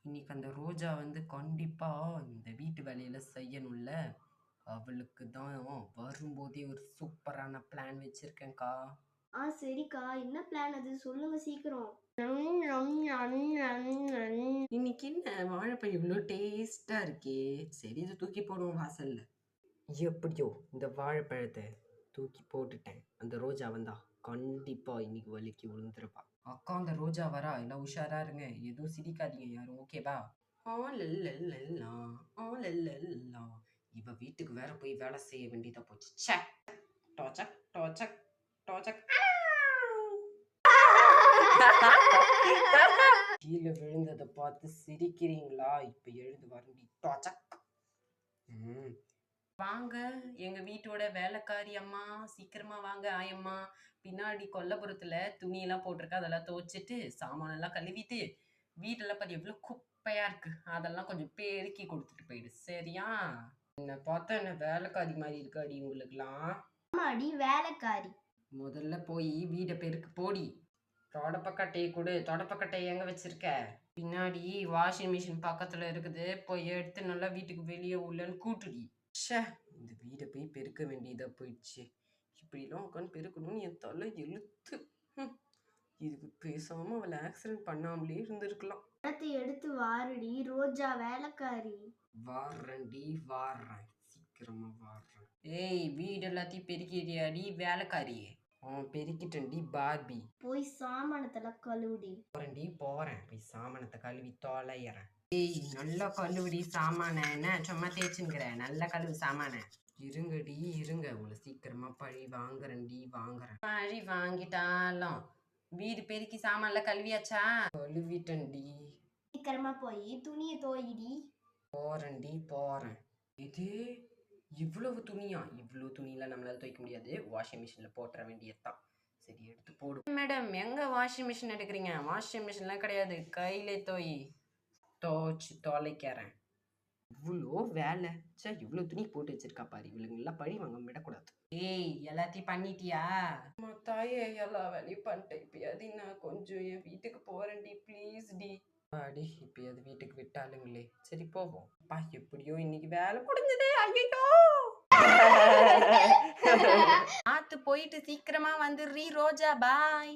இன்னைக்கு அந்த ரோஜா வந்து கண்டிப்பா இந்த வீட்டு வேலையில செய்யணும்ல. அவளுக்கு தான் வரும்போதே ஒரு சூப்பரான பிளான் வச்சிருக்கேன்க்கா. சரிக்கா. என்ன பிளான் அது? சொல்லுங்க சீக்கிரம். இன்னைக்கு என்ன வாழைப்பழம் இவ்ளோ டேஸ்ட்டா இருக்கே! சரி இத தூக்கி போடுவோம் வாசல்ல. எப்படியோ இந்த வாழைப்பழத்த தூக்கி போட்டுட்டேன். அந்த ரோஜா வந்தா கண்டிப்பா இன்னைக்கு வழுக்கி விழுந்துருவா. அக்கா அந்த ரோஜா வரா. எல்லாம் உஷாரா இருங்க. எதுவும் சிரிக்காதீங்க யாரும். ஓகேவா? ஆ லல்லல்லா, ஆ லல்லல்லா. இவ வீட்டுக்கு வேற போய் வேலை செய்ய வேண்டியதா போச்சு. ச்சே! டோச்சக், டோச்சக், டோச்சக். கீழ விழுந்தத பார்த்து சிரிக்கிறீங்களா? இப்ப எழுந்து வரண்டி. டோச்சக். ம். வாங்க எங்க வீட்டோட வேலைக்காரி அம்மா. சீக்கிரமா வாங்க ஆயம்மா. பின்னாடி கொல்லைப்புறத்துல துணியெல்லாம் போட்டிருக்கு. அதெல்லாம் துவைச்சிட்டு, சாமானெல்லாம் கழுவிட்டு, வீடெல்லாம் பாரு எவ்வளோ குப்பையா இருக்கு. அதெல்லாம் கொஞ்சம் பெருக்கி குடுத்துட்டு போயிடு. சரியா? என்ன பார்த்தா என்ன வேலைக்காரி மாரி இருக்காடி உங்களுக்கெல்லாம்? ஆமாடி வேலைக்காரி. முதல்ல போய் வீட பெருக்கு போடி. தொடப்பக்கட்டைய குடு. தொடப்பக்கட்டைய எங்க வச்சிருக்க? பின்னாடி வாஷிங் மிஷின் பக்கத்துல இருக்குது. போய் எடுத்து நல்லா வீட்டுக்கு வெளிய உள்ளன்னு கூட்டுடி. ச்சே! இந்த வீட போய் பெருக்க வேண்டியதா போயிடுச்சு. இப்படிலாம் உட்காந்து பெருக்கணும்னு என் தலை எழுத்து. ம். இதுக்கு பேசாம அவள ஆக்சிடென்ட் பண்ணாமலே இருந்திருக்கலாம். பழத்தை எடுத்து வாருடி ரோஜா வேலைக்காரி. வாரேன்டி வாரேன். சீக்கிரமா வாரேன். ஏய் வீடு எல்லாத்தையும் பெருக்கிட்டியாடி வேலைக்காரி? பெருக்கிட்டேன்டி பார்பி. போய் சாமானத்தெல்லாம் கழுவுடி. போறேன்டி போறேன். போய் சாமானத்தை கழுவி தொலையறேன். ஏய் நல்லா கழுவுடி சாமான. என்ன சும்மா தேய்ச்சுங்கிற? நல்லா கழுவு சாமான. இருங்கடி இருங்க. உங்களை சீக்கிரமா பழி வாங்குறேன்டி வாங்குறேன். பழி வாங்கிட்டாலும் வீடு பெருக்கி சாமான்ல கழுவியாச்சா? கழுவிட்டேன்டி. சீக்கிரமா போய் துணியை தோயிடி. போறேன்டி போறேன். இது இவ்வளவு துணியா? இவ்வளவு துணியெல்லாம் நம்மளால துவைக்க முடியாது. வாஷிங் மிஷின்ல போட்டுற வேண்டியதுதான். சரி எடுத்து போடு. மேடம் எங்க வாஷிங் மிஷின் எடுக்கிறீங்க? வாஷிங் மிஷின்லாம் கிடையாது. கையிலே துவைச்சு தொலைக்கிறேன். இவ்வளோ வேலை. ச்சே இவ்வளோ துணி போட்டு வச்சிருக்கா பாரு. இவளுங்கெல்லாம் பழி வாங்க விடக்கூடாது. ஏய் எல்லாத்தையும் பண்ணிட்டியா? தாயே எல்லா வேலையும் பண்ணிட்டேன். இப்பயாவது நான் கொஞ்சம் என் வீட்டுக்கு போறேன்டி ப்ளீஸ் டி. அடி இப்பயாவது வீட்டுக்கு விட்டாளுங்களே. சரி போவோம். அப்பா எப்படியோ இன்னைக்கு வேலை முடிஞ்சது. ஐயோ ஆத்து போயிட்டு சீக்கிரமா வந்துடுறீ ரோஜா பாய்.